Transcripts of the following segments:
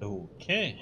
Okay.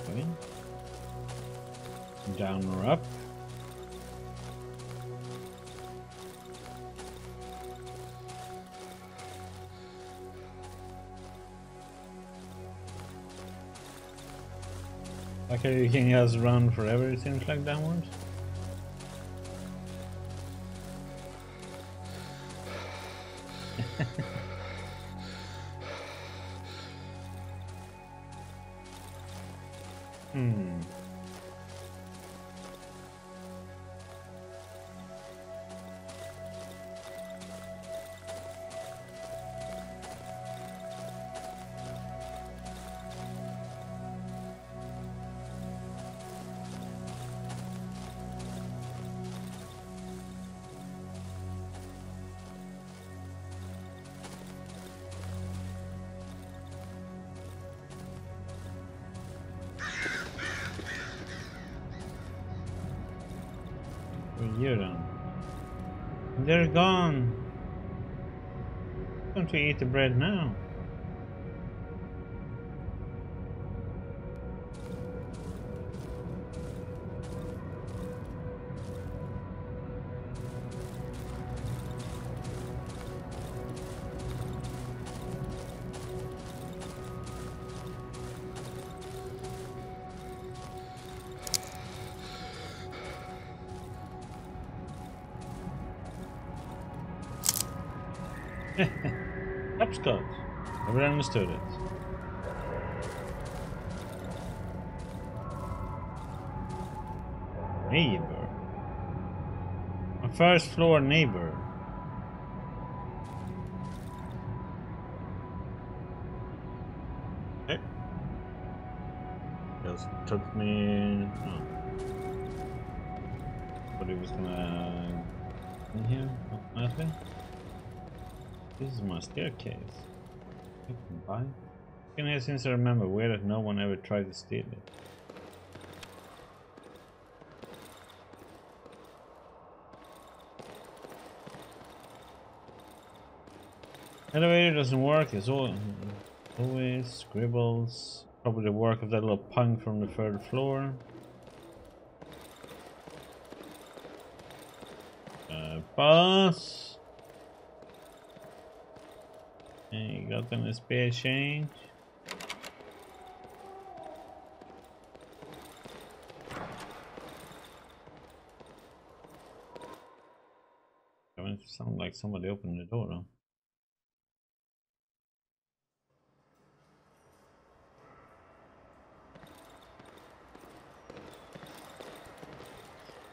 Okay. Down or up? Okay, you can just run forever, it seems like, downwards. You're done. They're gone. Don't we eat the bread now? Upscott. Never understood it. Neighbor. A first floor neighbor. Okay. Just took me. Oh. But he was gonna. In here? Nothing? This is my staircase. I can buy. Been here since I remember. Weird that no one ever tried to steal it. Elevator doesn't work. It's always scribbles. Probably the work of that little punk from the third floor. Boss. Hey, you got them a spare change? It sounds like somebody opened the door though.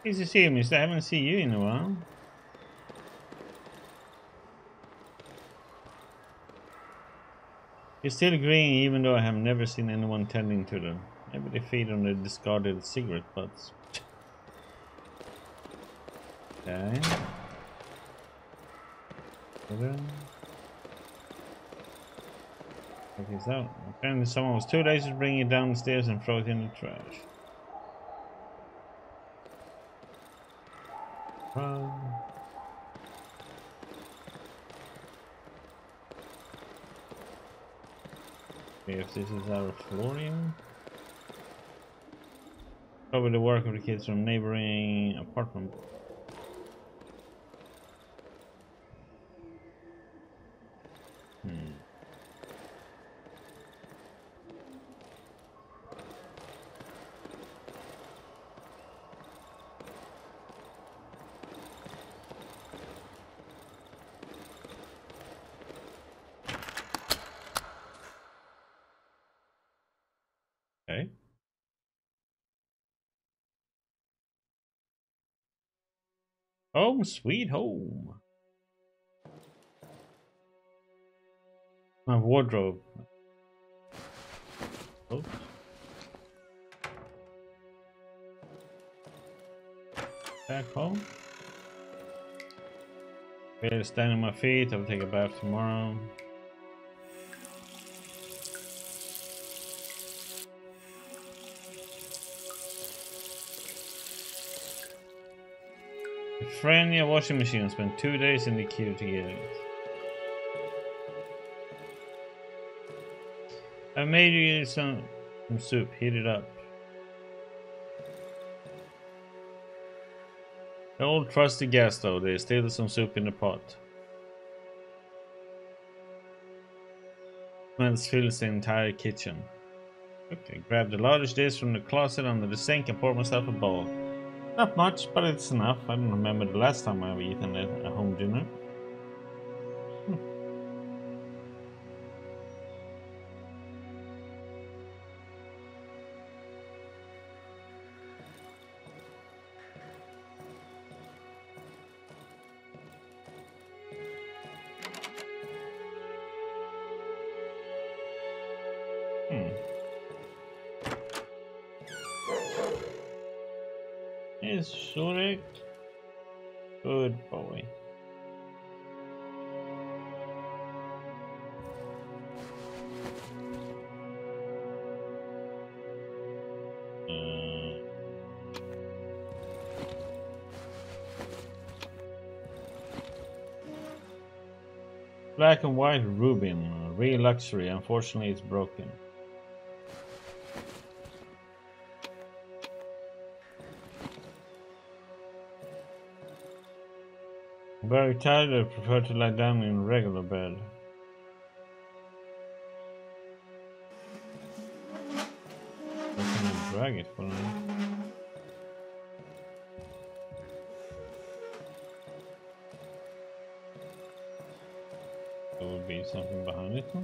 Nice to see you, mister. I haven't seen you in a while. You're still green even though I have never seen anyone tending to them. Maybe they feed on the discarded cigarette butts. Okay. Check this out. Apparently someone was too lazy to bring it down the stairs and throw it in the trash. Run. Okay, if this is our flooring. Probably the work of the kids from neighboring apartment. Home sweet home. My wardrobe. Oops. Back home. Better stand on my feet. I'll take a bath tomorrow. A friend near washing machine spent 2 days in the queue to get it. I made you some soup. Heat it up. The old trusty gas stove. There's still some soup in the pot. Smells fills the entire kitchen. Okay, grab the largest dish from the closet under the sink and pour myself a bowl. Not much, but it's enough. I don't remember the last time I've eaten a home dinner. Is Shurik? Good boy. Black and white Rubin, real luxury. Unfortunately, it's broken. I'm very tired. I prefer to lie down in a regular bed. How can I drag it for now? There will be something behind it. Huh?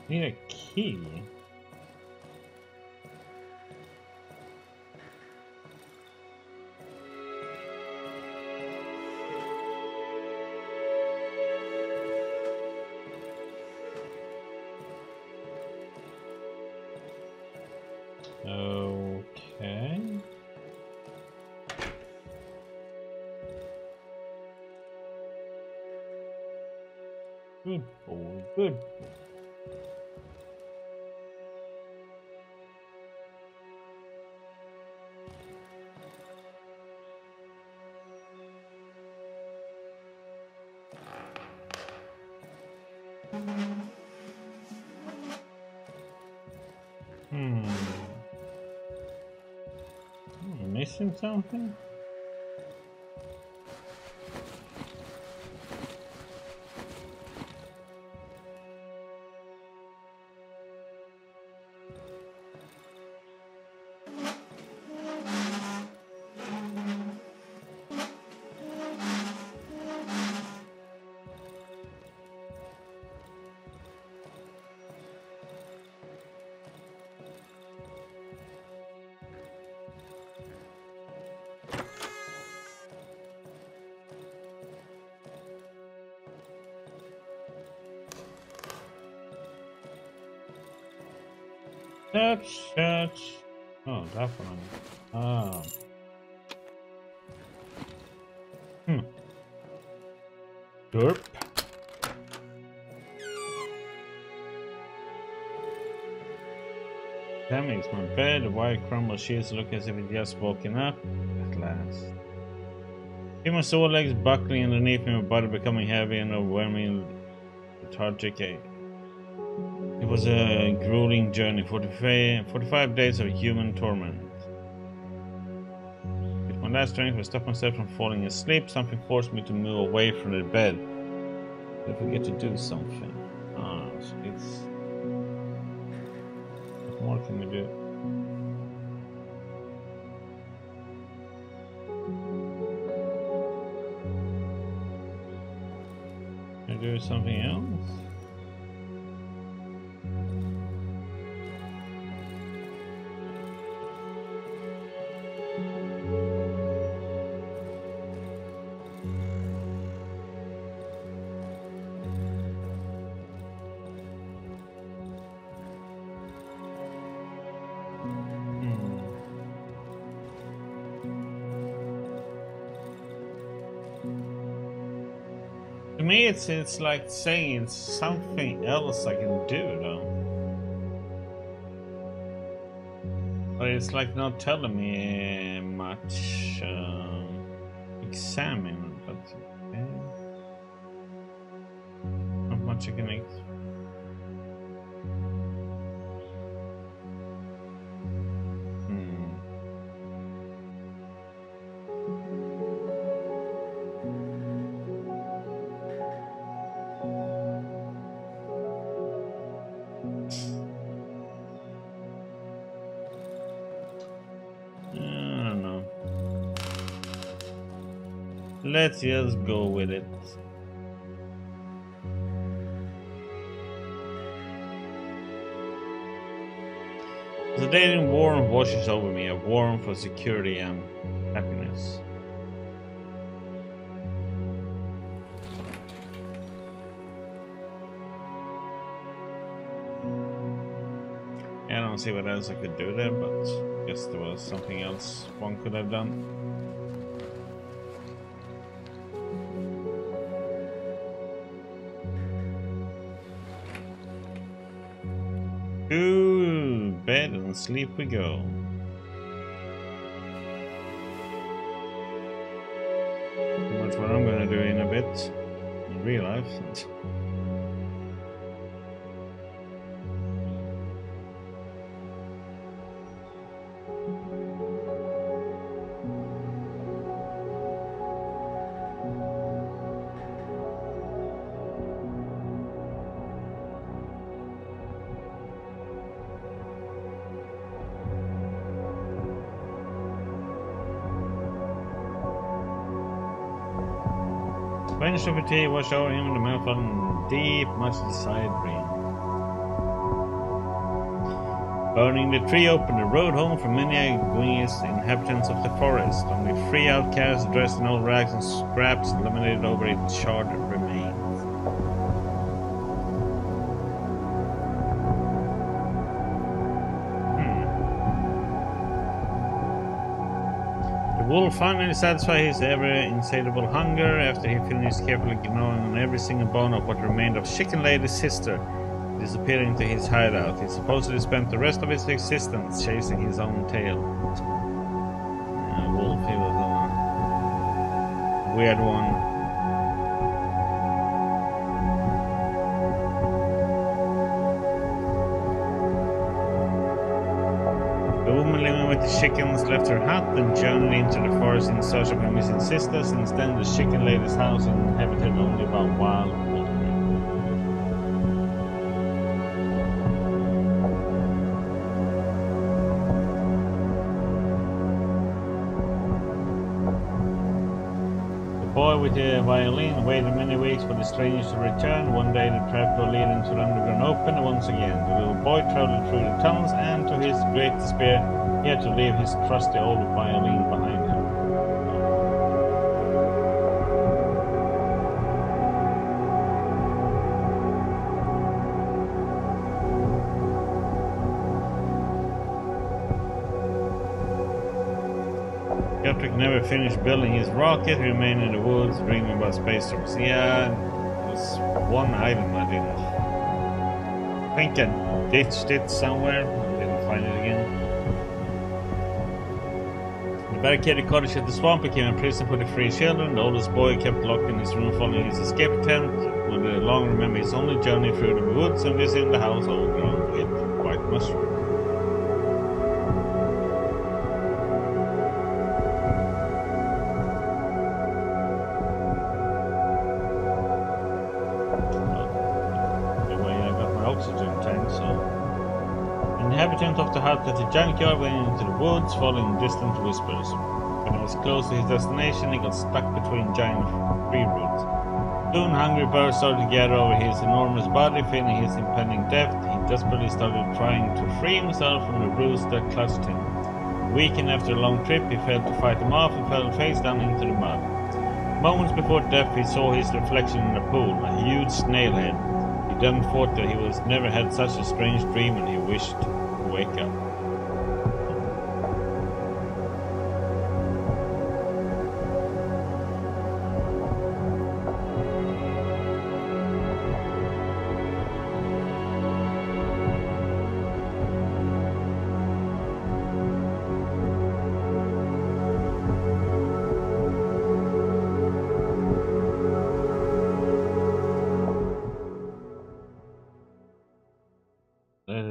Need a key. Okay. Good boy, good boy. Missing something? Church. Oh, that one. Ah. Derp. That makes my bed. The white crumbled sheets look as if it just woken up. At last. Feel my sore legs buckling underneath me, my body becoming heavy and overwhelming lethargic. It was a grueling journey, 45 days of human torment. With my last strength, I stopped myself from falling asleep. Something forced me to move away from the bed. I forget to do something. Ah, so it's... What more can we do? Can I do something else? To me, it's like saying it's something else I can do, though. But it's like not telling me much. Examine, but okay. Not much I can make. Let's just go with it. The dating warmth washes over me, a warmth for security and happiness. I don't see what else I could do there, but I guess there was something else one could have done. To bed and sleep we go. That's what I'm gonna do in a bit in real life. Vanished of fatigue washed over him, and the man fell in deep, much desired dream. Burning the tree opened the road home for many agonized inhabitants of the forest. Only 3 outcasts dressed in old rags and scraps illuminated over its charred remains. The wolf finally satisfied his ever-insatiable hunger after he finished carefully gnawing on every single bone of what remained of Chicken Lady's sister. Disappeared into his hideout. He supposedly spent the rest of his existence chasing his own tail. Wolf, he was a weird one. The woman living with the chickens left her hut and journeyed into the forest in search of her missing sisters. Instead, the Chicken Lady's house inhabited only by wild wolf. The boy with the violin waited many weeks for the strangers to return. One day the trapdoor leading to the underground opened once again. The little boy traveled through the tunnels and, to his great despair, he had to leave his trusty old violin behind him. Patrick never finished building his rocket, he remained in the woods dreaming about space trips. Yeah, there was one item I didn't. I think I ditched it somewhere, I didn't find it again. The barricaded cottage at the swamp became a prison for the 3 children. The oldest boy kept locked in his room following his escape attempt. would long remember his only journey through the woods and visiting the house overgrown with white mushroom. Anyway, I got my oxygen tank, so... The inhabitant of the hut at the junkyard went into the woods, following distant whispers. When he was close to his destination, he got stuck between giant tree roots. Soon, hungry birds started to gather over his enormous body, feeling his impending death. He desperately started trying to free himself from the roots that clutched him. Weakened after a long trip, he failed to fight them off and fell face down into the mud. Moments before death, he saw his reflection in a pool, a huge snail head. He then thought that he was never had such a strange dream, and he wished to wake up.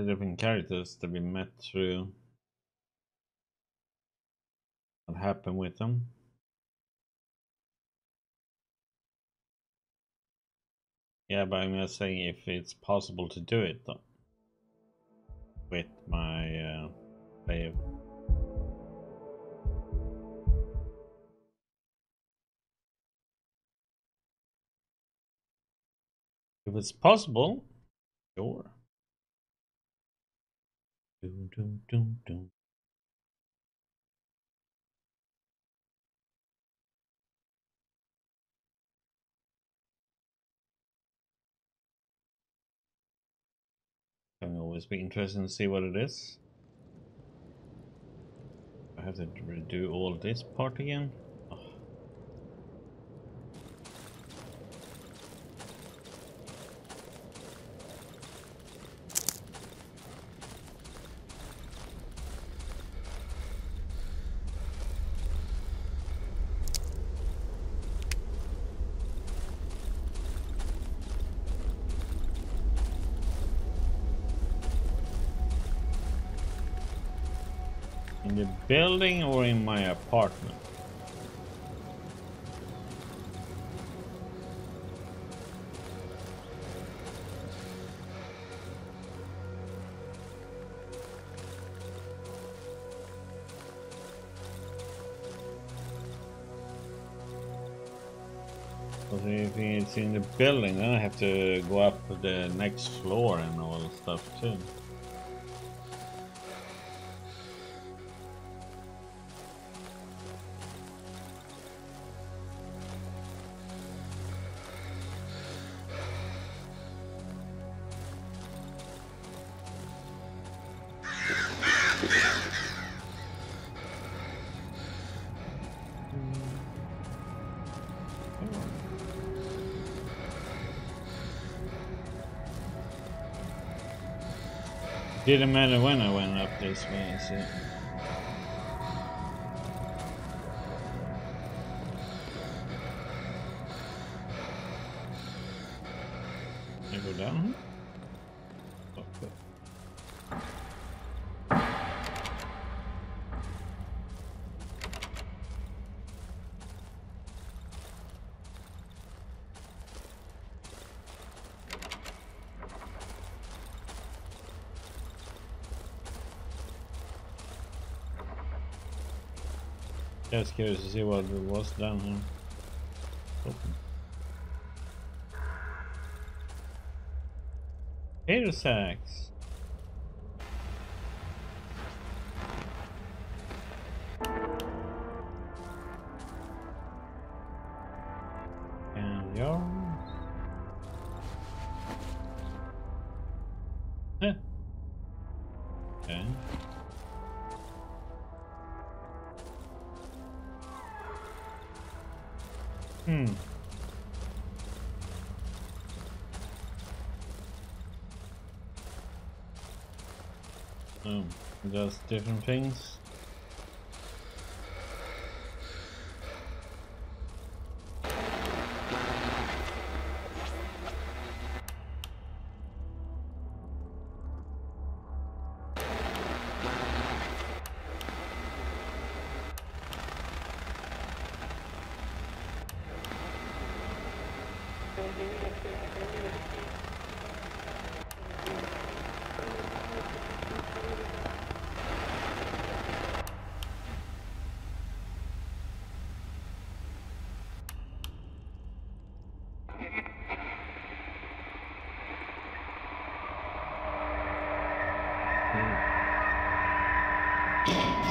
Different characters that we met through. What happened with them? Yeah, but I'm just saying if it's possible to do it though. With my save. If it's possible, sure. Dun, dun, dun, dun. Can always be interesting to see what it is. I have to redo all this part again. Oh. In the building or in my apartment? Because if it's in the building, then I have to go up the next floor and all that stuff too. Didn't matter when I went up this way, is it? Can I go down? Oh, good. Just curious to see what it was down here. Open. Potato sacks. And yours. Huh. Okay. Oh, does different things.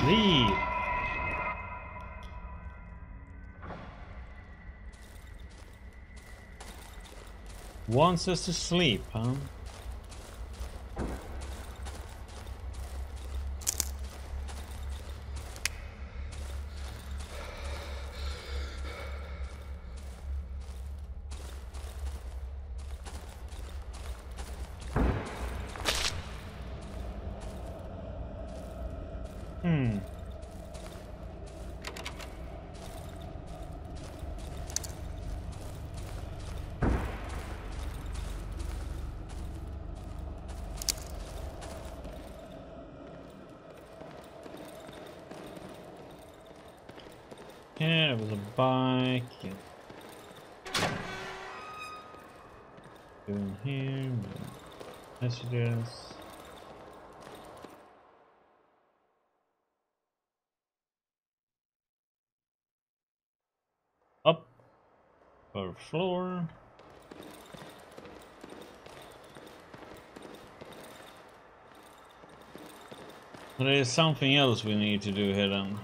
Sleep. Wants us to sleep, huh? Yeah, there was a bike. Yeah. Doing here, messages. Up per floor. There is something else we need to do here then.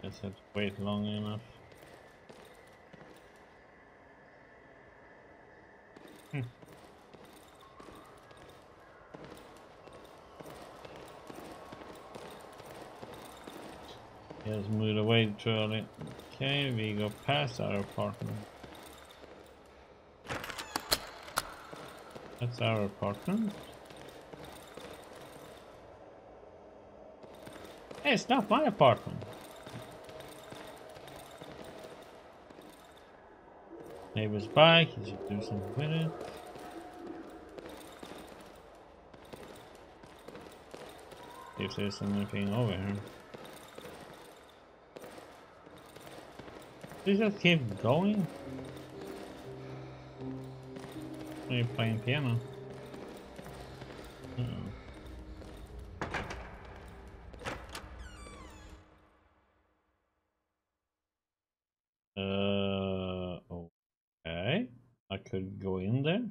Just have to wait long enough. Just move away truly. Okay, we go past our apartment. That's our apartment. Hey, it's not my apartment. Neighbor's bike, you should do something with it. See if there's anything over here. Does it just keep going? Are you playing piano? Okay. I could go in there.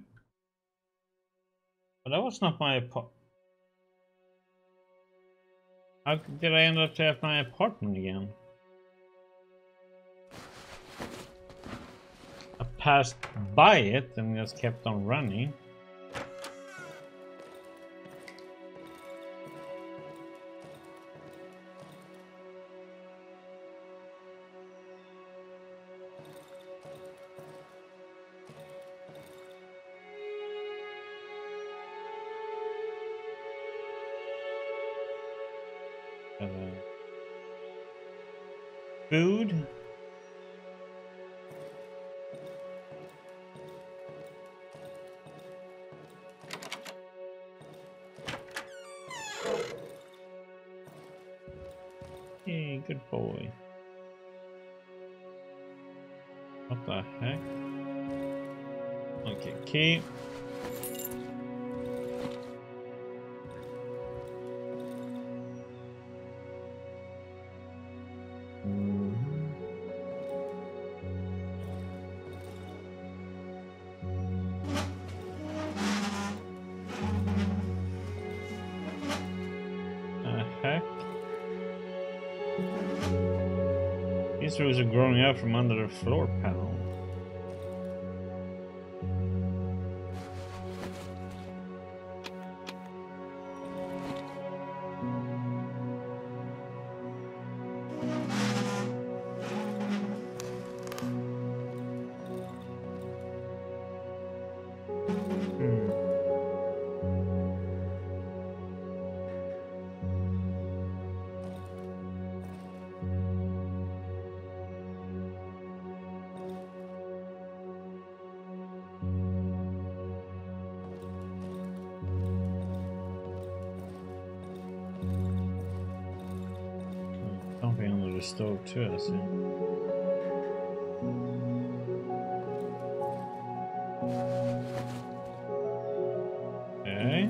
But that was not my apartment. How did I end up at my apartment again? I passed by it and just kept on running. Food. Hey, good boy. What the heck? Okay, key. These roots are growing out from under the floor panel. something under the stove too, I see. Okay.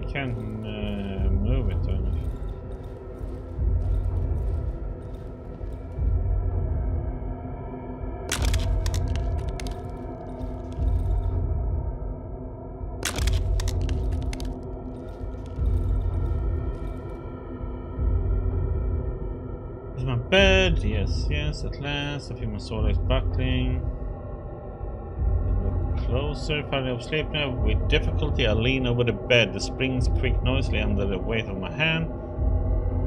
Can't move it or anything. Is my bed? Yes, yes, at last. I feel my soul is buckling. Closer, finally I'm asleep now. With difficulty I lean over the bed. The springs creak noisily under the weight of my hand.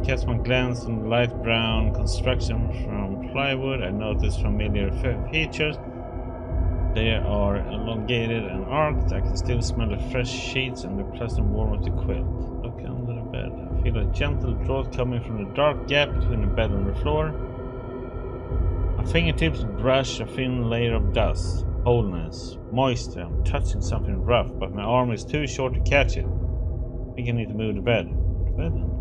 Cast my glance on the light brown construction from plywood. I notice familiar features. They are elongated and arched. I can still smell the fresh sheets and the pleasant warmth of the quilt. Look under the bed. I feel a gentle draught coming from the dark gap between the bed and the floor. My fingertips brush a thin layer of dust. Coldness, moisture. I'm touching something rough, but my arm is too short to catch it. I think I need to move the bed. Move the bed then.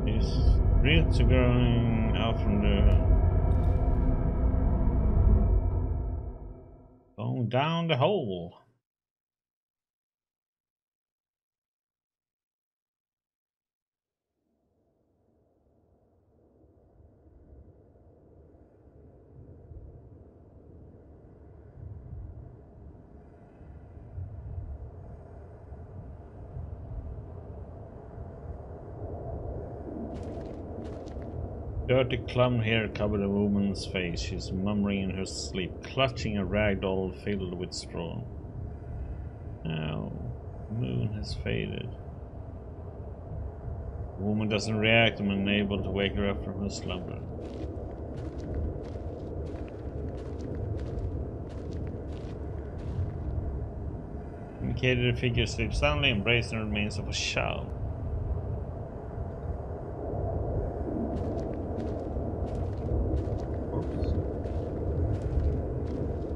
These roots are growing out from going down the hole. Dirty clump hair covered a woman's face. She's murmuring in her sleep, clutching a rag doll filled with straw. Now, the moon has faded. The woman doesn't react. I'm unable to wake her up from her slumber. Indicated a figure sleeps soundly, embracing the remains of a child.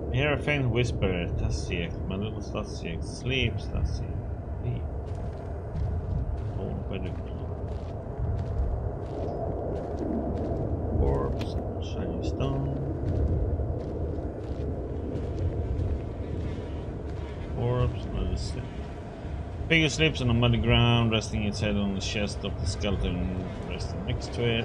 I hear a faint whisper, Tassiek, my little Tassiek, sleep, Tassiek, sleep. Oh, better corpse, shining stone. Corpse, another sleep. Figure sleeps on the muddy ground, resting its head on the chest of the skeleton, resting next to it.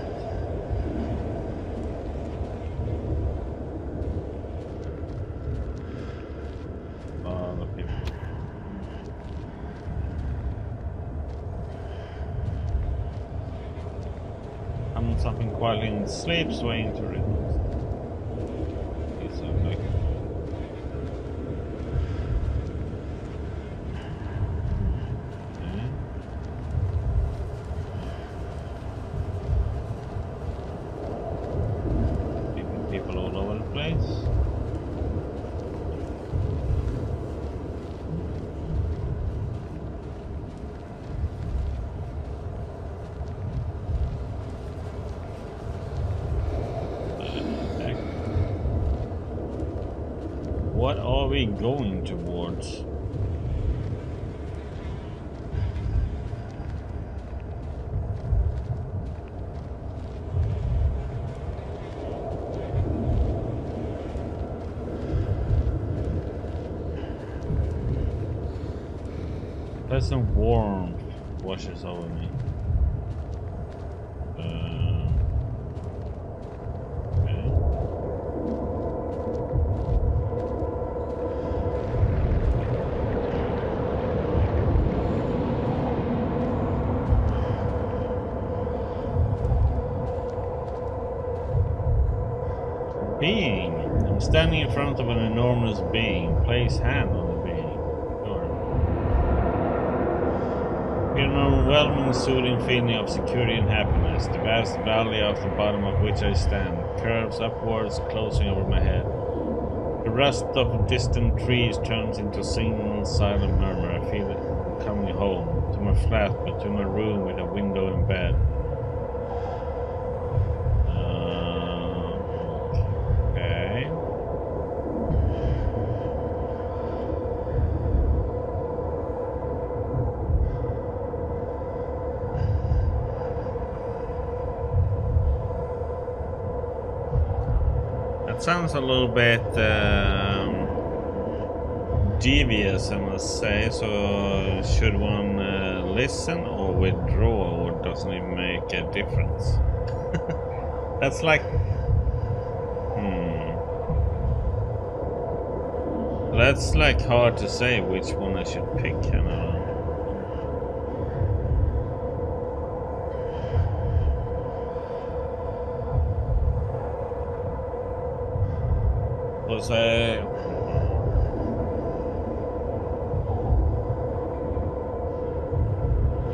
Something quietly in sleep, swaying to rhythms. It's like people all over the place. What are we going towards? Pleasant warmth washes over me. Being. I'm standing in front of an enormous being. Place hand on the being. Sure. Feel an overwhelming, soothing feeling of security and happiness. The vast valley off the bottom of which I stand curves upwards, closing over my head. The rust of distant trees turns into a single silent murmur. I feel it coming home, to my flat, but to my room with a window and bed. Sounds a little bit devious, I must say. So should one listen or withdraw, or doesn't it make a difference? That's like that's like hard to say which one I should pick. I don't know.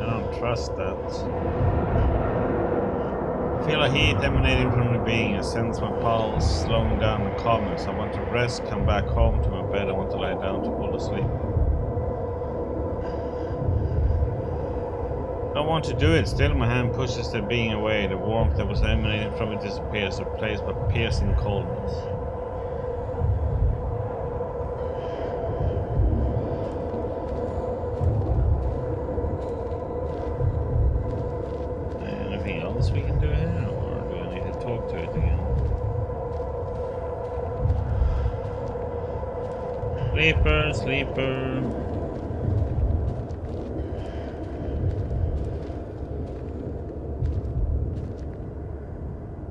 I don't trust that. I feel a heat emanating from the being. I sense my pulse slowing down and calmness. I want to rest, come back home to my bed. I want to lie down to fall asleep. I don't want to do it. Still, my hand pushes the being away. The warmth that was emanating from it disappears, replaced by piercing coldness. We can do here, or do I need to talk to it again? Sleeper, sleeper.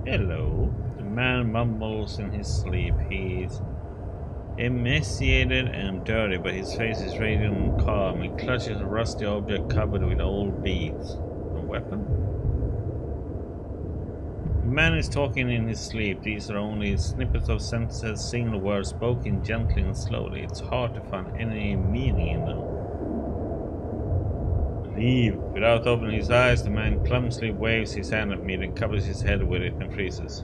Hello. The man mumbles in his sleep. He's emaciated and dirty, but his face is radiant and calm. He clutches a rusty object covered with old beads. A weapon? The man is talking in his sleep. These are only snippets of sentences, single words spoken gently and slowly. It's hard to find any meaning in them. Leave. Without opening his eyes, the man clumsily waves his hand at me, then covers his head with it and freezes.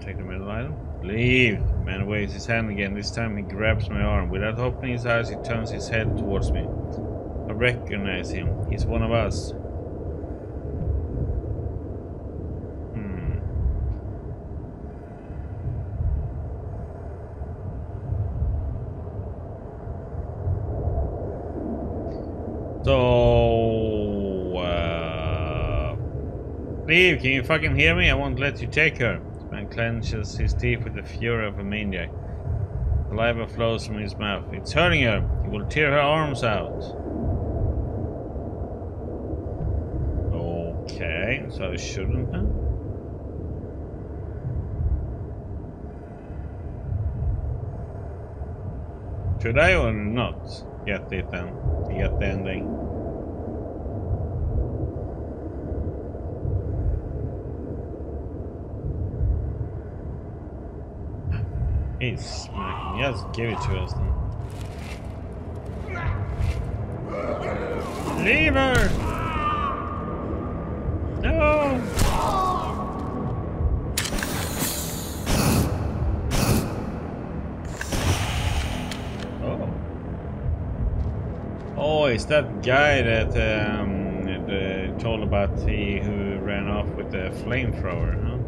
Take the middle item. Leave. The man waves his hand again. This time he grabs my arm. Without opening his eyes, he turns his head towards me. I recognize him. He's one of us. So, leave, can you fucking hear me? I won't let you take her. The man clenches his teeth with the fury of a maniac. Saliva flows from his mouth. It's hurting her. He will tear her arms out. Okay, so I shouldn't have. Should I or not get it then? To get the ending. He's smacking. Just give it to us then. Leave her! No! Oh, it's that guy that told about who ran off with the flamethrower, huh?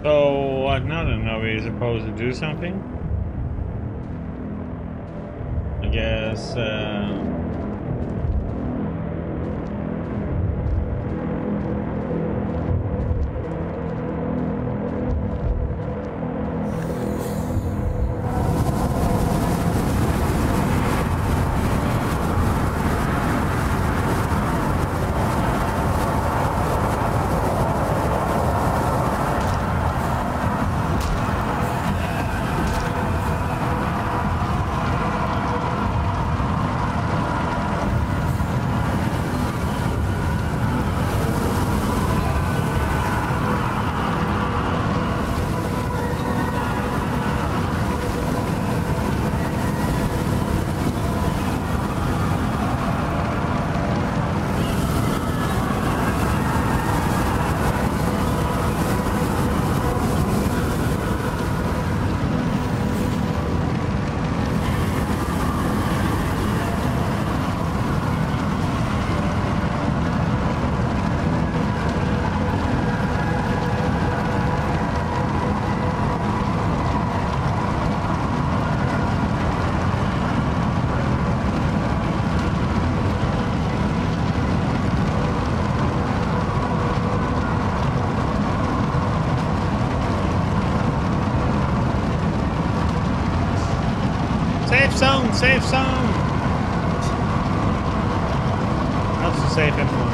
So what now then? Are we supposed to do something? I guess safe zone! Not so safe anymore.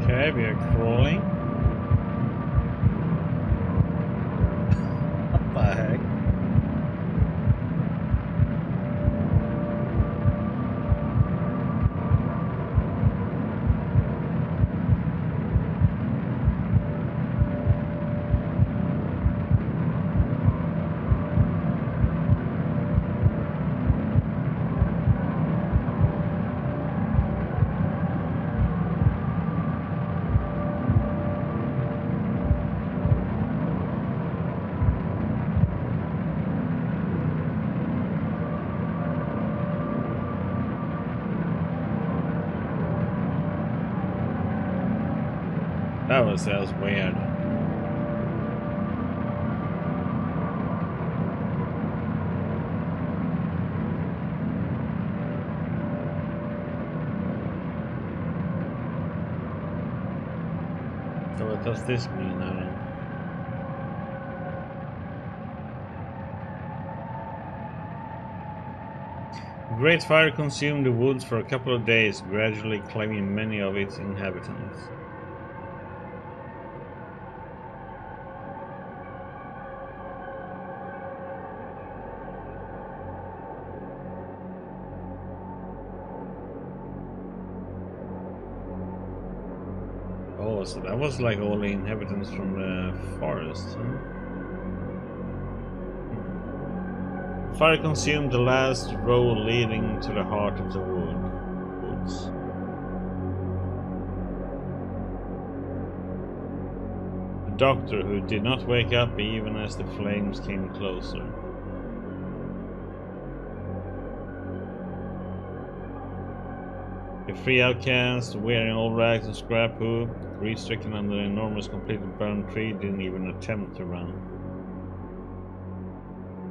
Okay, we are crawling. What the heck? That was weird. So what does this mean? I don't know. The great fire consumed the woods for a couple of days, gradually claiming many of its inhabitants. Oh, so that was like all the inhabitants from the forest, huh? Fire consumed the last road leading to the heart of the woods. The doctor, who did not wake up even as the flames came closer. The three outcasts, wearing old rags and scrap hoop, grief-stricken under an enormous, completely burned tree, didn't even attempt to run.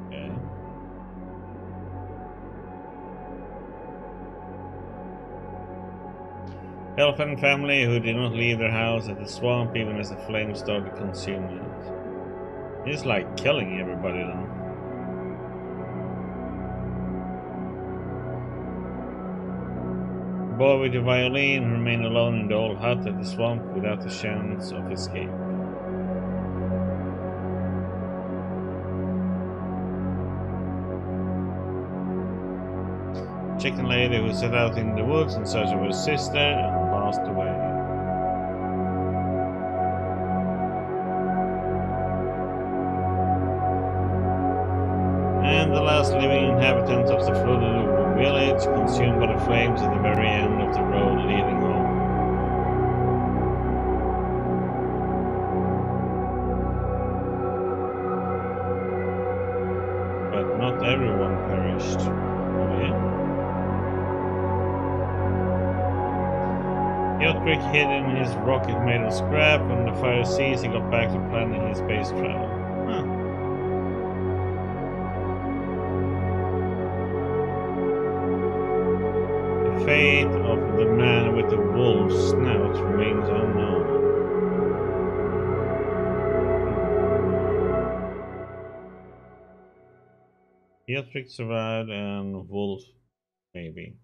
Okay. Elephant family who did not leave their house at the swamp even as the flames started consuming it. He's like killing everybody then. The boy with the violin remained alone in the old hut at the swamp without a chance of escape. Chicken lady who set out in the woods in search of her sister and passed away. And the last living inhabitant of the flooded village, consumed by the flames at the very end of the road leading home. But not everyone perished. Oh yeah? Earthquake hid in his rocket made of scrap. When the fire ceased, he got back to planning his space travel. Huh. The fate of the man with the wolf snout remains unknown. Earthquake survived and wolf maybe.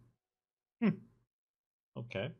Okay.